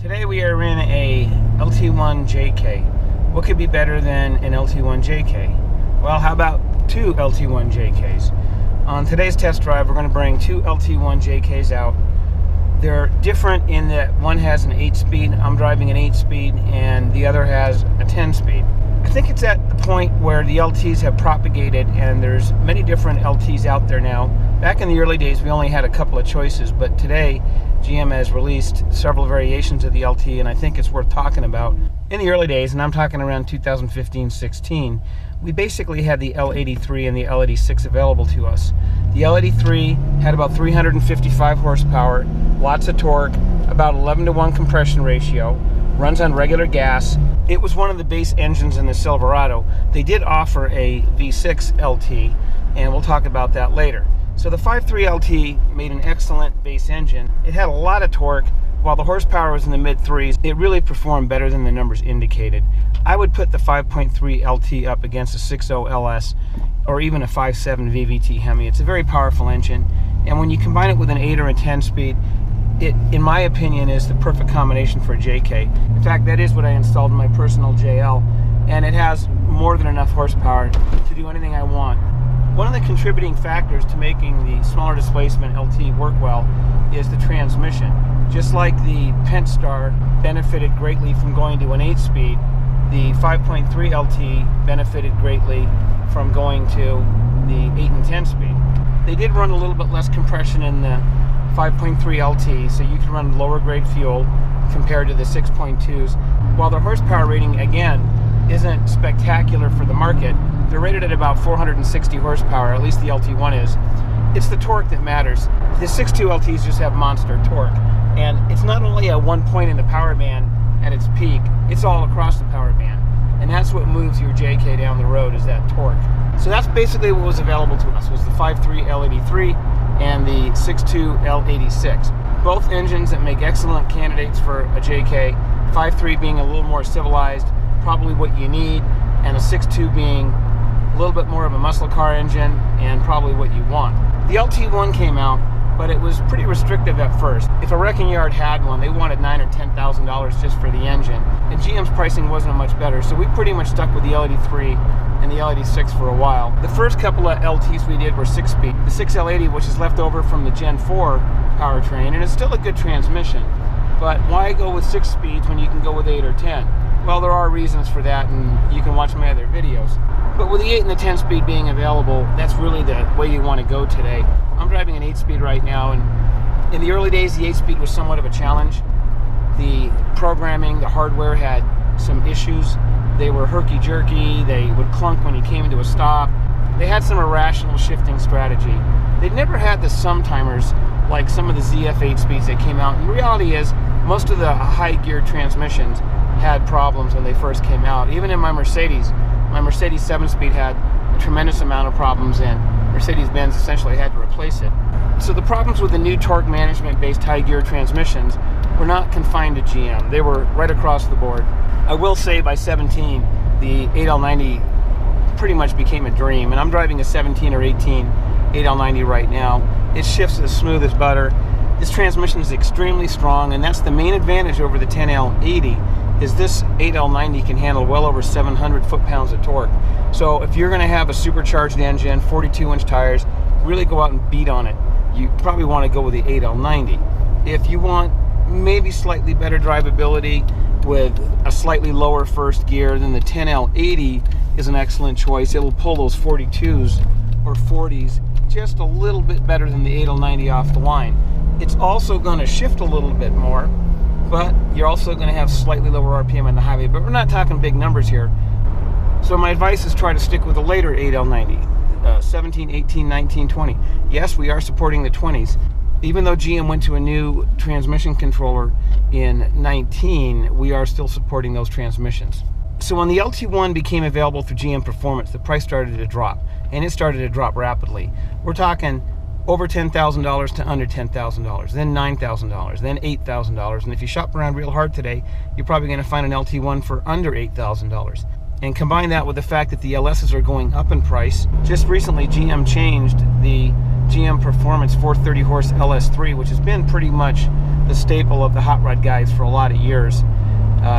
Today we are in a LT1 JK. What could be better than an LT1 JK? Well, how about two LT1 JKs? On today's test drive, we're going to bring two LT1 JKs out. They're different in that one has an 8-speed, I'm driving an 8-speed, and the other has a 10-speed. I think it's at the point where the LTs have propagated and there's many different LTs out there now. Back in the early days, we only had a couple of choices, but today GM has released several variations of the LT, and I think it's worth talking about. In the early days, and I'm talking around 2015-16, we basically had the L83 and the L86 available to us. The L83 had about 355 horsepower, lots of torque, about 11-to-1 compression ratio, runs on regular gas. It was one of the base engines in the Silverado. They did offer a V6 LT, and we'll talk about that later. So the 5.3 LT made an excellent base engine. It had a lot of torque. While the horsepower was in the mid-threes, it really performed better than the numbers indicated. I would put the 5.3 LT up against a 6.0 LS or even a 5.7 VVT Hemi. It's a very powerful engine, and when you combine it with an 8 or a 10 speed, it, in my opinion, is the perfect combination for a JK. In fact, that is what I installed in my personal JL, and it has more than enough horsepower to do anything I want. One of the contributing factors to making the smaller displacement LT work well is the transmission. Just like the Pentastar benefited greatly from going to an 8-speed, the 5.3 LT benefited greatly from going to the 8 and 10 speed. They did run a little bit less compression in the 5.3 LT, so you can run lower grade fuel compared to the 6.2s. While their horsepower rating, again, isn't spectacular for the market, they're rated at about 460 horsepower, at least the LT1 is. It's the torque that matters. The 6.2 LTs just have monster torque, and it's not only at one point in the power band at its peak, it's all across the power band. And that's what moves your JK down the road, is that torque. So that's basically what was available to us, was the 5.3 L83 and the 6.2 L86. Both engines that make excellent candidates for a JK, 5.3 being a little more civilized, probably what you need, and a 6.2 being a little bit more of a muscle car engine and probably what you want. The LT1 came out, but it was pretty restrictive at first. If a wrecking yard had one, they wanted $9,000 or $10,000 just for the engine, and GM's pricing wasn't much better, so we pretty much stuck with the L83 and the L86 for a while. The first couple of LTs we did were 6-speed. The 6L80, which is left over from the Gen 4 powertrain, and it's still a good transmission, but why go with 6 speeds when you can go with 8 or 10? Well, there are reasons for that, and you can watch my other videos. But with the 8 and the 10 speed being available, that's really the way you want to go today. I'm driving an 8-speed right now, and in the early days, the 8-speed was somewhat of a challenge. The programming, the hardware had some issues. They were herky-jerky, they would clunk when you came into a stop. They had some irrational shifting strategy. They'd never had the sum-timers like some of the ZF 8-speeds that came out. And the reality is, most of the high-gear transmissions had problems when they first came out. Even in my Mercedes 7-speed had a tremendous amount of problems, and Mercedes-Benz essentially had to replace it. So the problems with the new torque management-based high-gear transmissions were not confined to GM. They were right across the board. I will say by 17, the 8L90 pretty much became a dream, and I'm driving a 17 or 18 8L90 right now. It shifts as smooth as butter. This transmission is extremely strong, and that's the main advantage over the 10L80, is this 8L90 can handle well over 700 foot-pounds of torque. So if you're going to have a supercharged engine, 42-inch tires, really go out and beat on it. You probably want to go with the 8L90. If you want maybe slightly better drivability with a slightly lower first gear, then the 10L80 is an excellent choice. It'll pull those 42s or 40s just a little bit better than the 8L90 off the line. It's also going to shift a little bit more, but you're also going to have slightly lower RPM on the highway, but we're not talking big numbers here. So my advice is try to stick with the later 8L90, 17, 18, 19, 20. Yes, we are supporting the 20s. Even though GM went to a new transmission controller in 19, we are still supporting those transmissions. So when the LT1 became available through GM Performance, the price started to drop, and it started to drop rapidly. We're talking over $10,000 to under $10,000, then $9,000, then $8,000. And if you shop around real hard today, you're probably going to find an LT1 for under $8,000. And combine that with the fact that the LSs are going up in price. Just recently, GM changed the GM Performance 430 horse LS3, which has been pretty much the staple of the hot rod guys for a lot of years.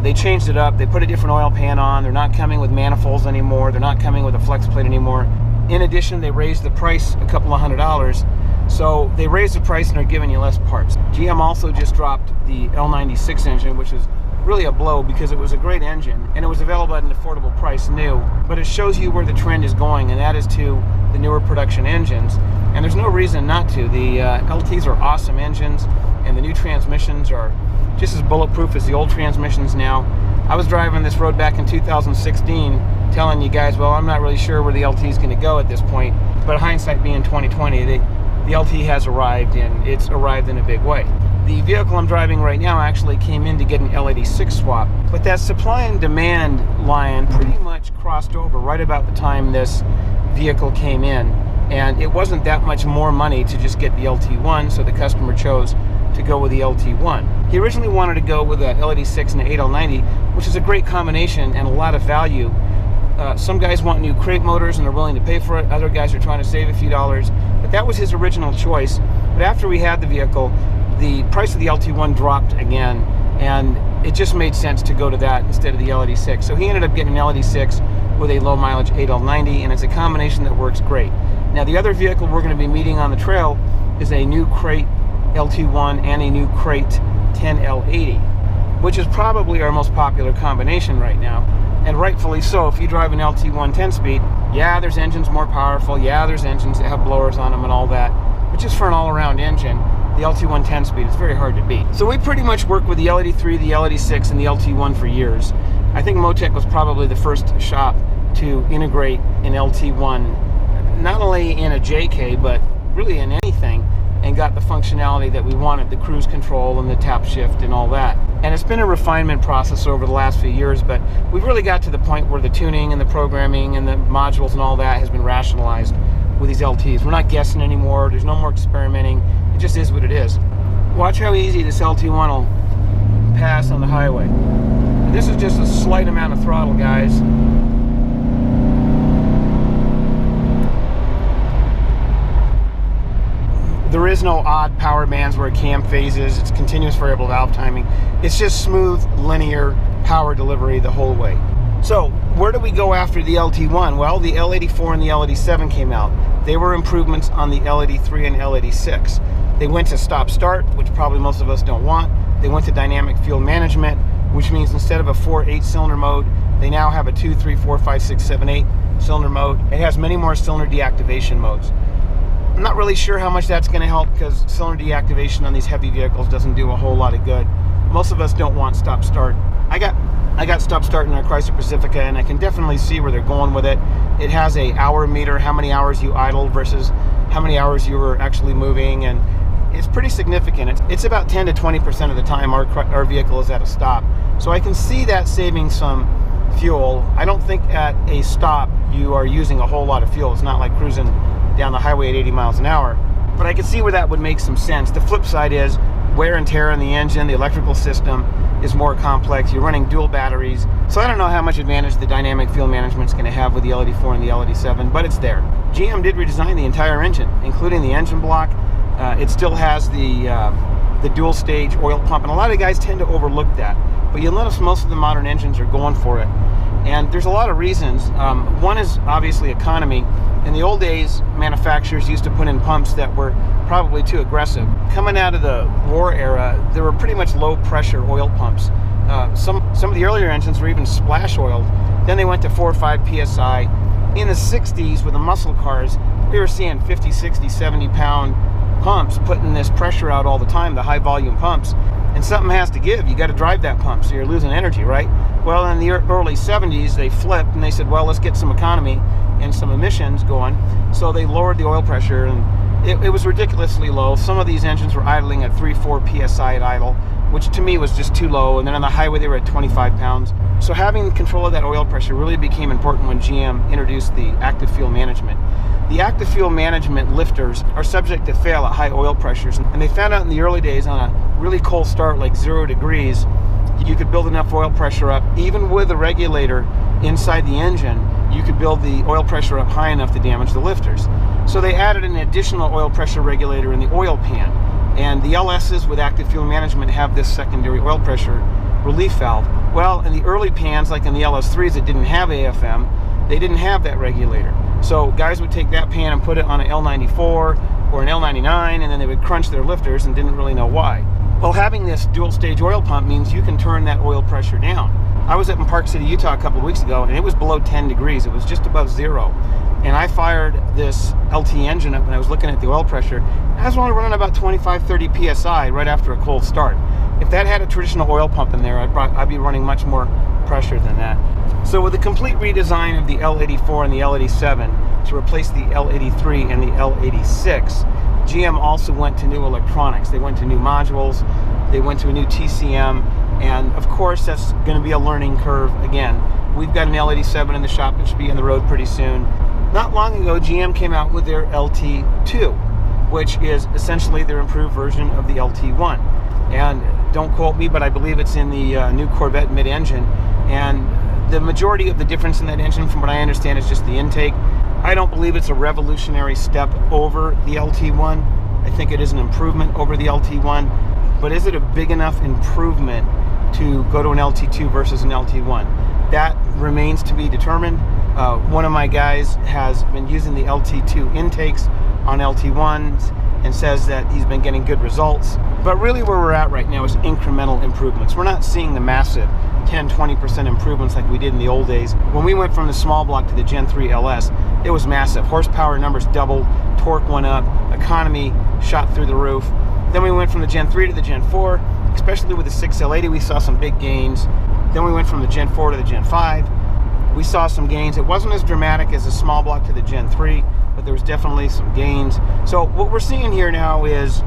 They changed it up. They put a different oil pan on. They're not coming with manifolds anymore. They're not coming with a flex plate anymore. In addition, they raised the price a couple of $100. So they raised the price and they're giving you less parts. GM also just dropped the L96 engine, which is really a blow because it was a great engine and it was available at an affordable price new. But it shows you where the trend is going, and that is to the newer production engines. And there's no reason not to. The LTs are awesome engines, and the new transmissions are just as bulletproof as the old transmissions now. I was driving this road back in 2016 telling you guys, well, I'm not really sure where the LT is going to go at this point, but hindsight being 2020, the LT has arrived, and it's arrived in a big way. The vehicle I'm driving right now actually came in to get an L86 swap, but that supply and demand line pretty much crossed over right about the time this vehicle came in, and it wasn't that much more money to just get the LT1, so the customer chose to go with the LT1. He originally wanted to go with the L86 and the 8L90, which is a great combination and a lot of value. Some guys want new crate motors and they're willing to pay for it. Other guys are trying to save a few dollars, but that was his original choice. But after we had the vehicle, the price of the LT1 dropped again, and it just made sense to go to that instead of the L86. So he ended up getting an L86 with a low mileage 8L90, and it's a combination that works great. Now the other vehicle we're going to be meeting on the trail is a new crate LT1 and a new crate 10L80, which is probably our most popular combination right now, and rightfully so. If you drive an LT1 10-speed, yeah, there's engines more powerful, yeah, there's engines that have blowers on them and all that, but just for an all-around engine, the LT1 10-speed is very hard to beat. So we pretty much worked with the L83, the L86, and the LT1 for years. I think Motec was probably the first shop to integrate an LT1, not only in a JK, but really in anything, and got the functionality that we wanted, the cruise control and the tap shift and all that. And it's been a refinement process over the last few years, but we've really got to the point where the tuning and the programming and the modules and all that has been rationalized with these LTs. We're not guessing anymore. There's no more experimenting. It just is what it is. Watch how easy this LT1 will pass on the highway. This is just a slight amount of throttle, guys. There is no odd power bands where a cam phases. It's continuous variable valve timing. It's just smooth, linear power delivery the whole way. So where do we go after the LT1? Well, the L84 and the L87 came out. They were improvements on the L83 and L86. They went to stop-start, which probably most of us don't want. They went to dynamic fuel management, which means instead of a 4-8 cylinder mode, they now have a 2, 3, 4, 5, 6, 7, 8 cylinder mode. It has many more cylinder deactivation modes. I'm not really sure how much that's going to help, because cylinder deactivation on these heavy vehicles doesn't do a whole lot of good. Most of us don't want stop-start. I got stop-start in our Chrysler Pacifica, and I can definitely see where they're going with it. It has a hour meter, how many hours you idle versus how many hours you were actually moving, and it's pretty significant. It's about 10 to 20% of the time our vehicle is at a stop. So I can see that saving some fuel. I don't think at a stop you are using a whole lot of fuel. It's not like cruising down the highway at 80 miles an hour, but I can see where that would make some sense. The flip side is wear and tear in the engine. The electrical system is more complex. You're running dual batteries, so I don't know how much advantage the dynamic fuel management is going to have with the L84 and the L87, but it's there. GM did redesign the entire engine, including the engine block. It still has the dual stage oil pump, and a lot of guys tend to overlook that, but you'll notice most of the modern engines are going for it, and there's a lot of reasons. One is obviously economy. In the old days, manufacturers used to put in pumps that were probably too aggressive. Coming out of the war era, there were pretty much low pressure oil pumps. Some of the earlier engines were even splash oiled. Then they went to 4 or 5 PSI. In the 60s with the muscle cars, we were seeing 50, 60, 70 pound pumps putting this pressure out all the time, the high volume pumps. And something has to give. You got to drive that pump, so you're losing energy, right? Well, in the early 70s, they flipped and they said, well, let's get some economy and some emissions going. So they lowered the oil pressure, and it was ridiculously low. Some of these engines were idling at 3, 4 PSI at idle, which to me was just too low. And then on the highway, they were at 25 pounds. So having control of that oil pressure really became important when GM introduced the active fuel management. The active fuel management lifters are subject to fail at high oil pressures, and they found out in the early days on a really cold start like 0 degrees, you could build enough oil pressure up, even with a regulator inside the engine, you could build the oil pressure up high enough to damage the lifters. So they added an additional oil pressure regulator in the oil pan. And the LSs with active fuel management have this secondary oil pressure relief valve. Well, in the early pans, like in the LS3s that didn't have AFM, they didn't have that regulator. So guys would take that pan and put it on an L94 or an L99, and then they would crunch their lifters and didn't really know why. Well, having this dual stage oil pump means you can turn that oil pressure down. I was up in Park City, Utah a couple of weeks ago, and it was below 10 degrees. It was just above zero. And I fired this LT engine up and I was looking at the oil pressure. I was only running about 25-30 PSI right after a cold start. If that had a traditional oil pump in there, I'd be running much more pressure than that. So with the complete redesign of the L84 and the L87 to replace the L83 and the L86, GM also went to new electronics. They went to new modules, they went to a new TCM, and of course that's going to be a learning curve again. We've got an L87 in the shop that should be on the road pretty soon. Not long ago, GM came out with their LT2, which is essentially their improved version of the LT1. And don't quote me, but I believe it's in the new Corvette mid-engine. And the majority of the difference in that engine, from what I understand, is just the intake. I don't believe it's a revolutionary step over the LT1. I think it is an improvement over the LT1. But is it a big enough improvement to go to an LT2 versus an LT1? That remains to be determined. One of my guys has been using the LT2 intakes on LT1s and says that he's been getting good results. But really where we're at right now is incremental improvements. We're not seeing the massive 10-20% improvements like we did in the old days. When we went from the small block to the Gen 3 LS, it was massive. Horsepower numbers doubled, torque went up, economy shot through the roof. Then we went from the Gen 3 to the Gen 4, especially with the 6L80, we saw some big gains. Then we went from the Gen 4 to the Gen 5. We saw some gains. It wasn't as dramatic as the small block to the Gen 3, but there was definitely some gains. So what we're seeing here now is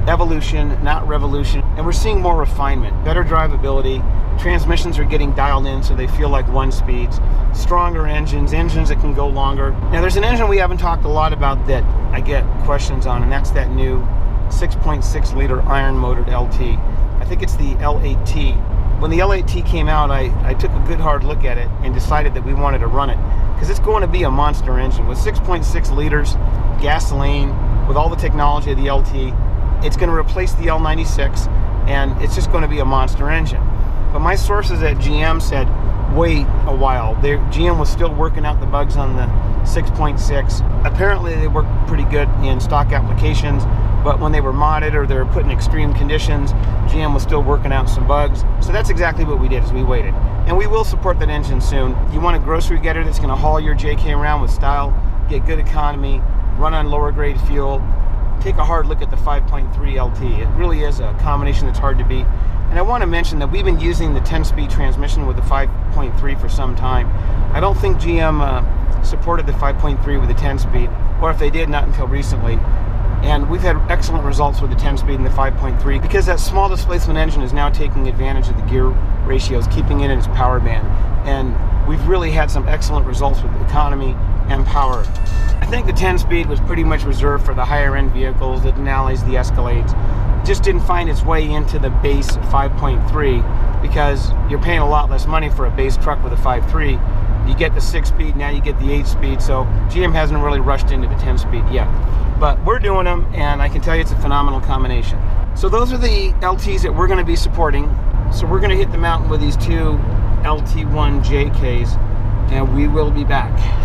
evolution, not revolution, and we're seeing more refinement, better drivability. Transmissions are getting dialed in so they feel like one speeds, stronger engines that can go longer. Now there's an engine we haven't talked a lot about that I get questions on, and that's that new 6.6 liter iron motored LT. I think it's the L8T. When the L8T came out, I took a good hard look at it and decided that we wanted to run it because it's going to be a monster engine. With 6.6 liters, gasoline, with all the technology of the LT, it's going to replace the L96, and it's just going to be a monster engine. But my sources at GM said, wait a while. GM was still working out the bugs on the 6.6. Apparently they worked pretty good in stock applications, but when they were modded or they were put in extreme conditions, GM was still working out some bugs. So that's exactly what we did, is we waited. And we will support that engine soon. You want a grocery getter that's going to haul your JK around with style, get good economy, run on lower grade fuel, take a hard look at the 5.3 LT. It really is a combination that's hard to beat. And I want to mention that we've been using the 10-speed transmission with the 5.3 for some time. I don't think GM supported the 5.3 with the 10-speed, or if they did, not until recently. And we've had excellent results with the 10-speed and the 5.3 because that small displacement engine is now taking advantage of the gear ratios, keeping it in its power band. And we've really had some excellent results with economy and power. I think the 10-speed was pretty much reserved for the higher-end vehicles, the Denali's, the Escalades. It just didn't find its way into the base 5.3 because you're paying a lot less money for a base truck with a 5.3. You get the 6-speed, now you get the 8-speed, so GM hasn't really rushed into the 10-speed yet. But we're doing them, and I can tell you it's a phenomenal combination. So those are the LTs that we're going to be supporting. So we're going to hit the mountain with these two LT1 JKs, and we will be back.